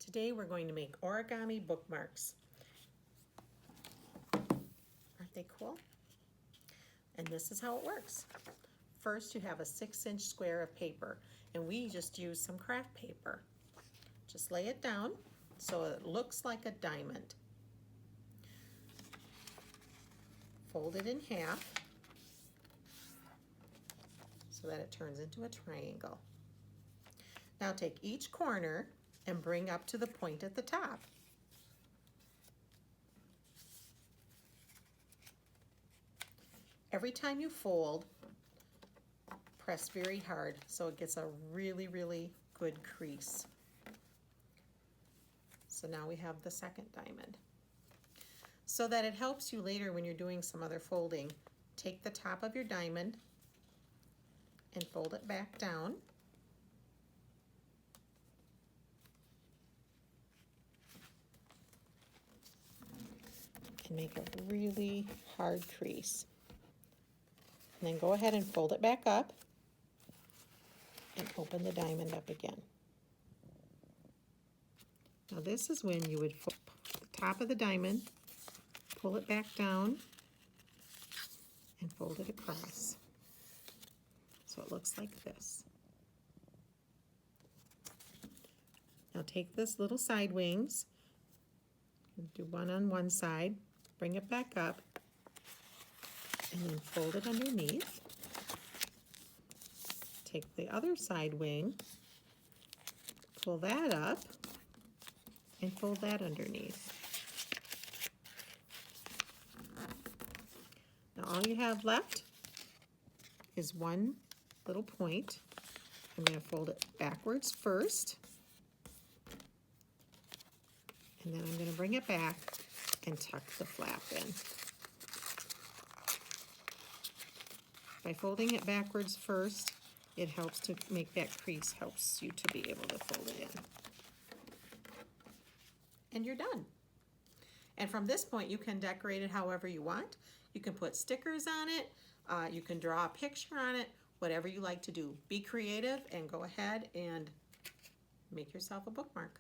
Today we're going to make origami bookmarks. Aren't they cool? And this is how it works. First you have a 6-inch square of paper, and we just use some craft paper. Just lay it down so it looks like a diamond. Fold it in half so that it turns into a triangle. Now take each corner and bring up to the point at the top. Every time you fold, press very hard so it gets a really, really good crease. So now we have the second diamond. So that it helps you later when you're doing some other folding, take the top of your diamond and fold it back down. And make a really hard crease. And then go ahead and fold it back up and open the diamond up again. Now this is when you would fold the top of the diamond, pull it back down, and fold it across. So it looks like this. Now take this little side wings, do one on one side, bring it back up, and then fold it underneath. Take the other side wing, pull that up, and fold that underneath. Now all you have left is one little point. I'm going to fold it backwards first, and then I'm going to bring it back and tuck the flap in. By folding it backwards first, it helps to make that crease, helps you to be able to fold it in. And you're done. And from this point, you can decorate it however you want. You can put stickers on it, you can draw a picture on it, whatever you like to do. Be creative and go ahead and make yourself a bookmark.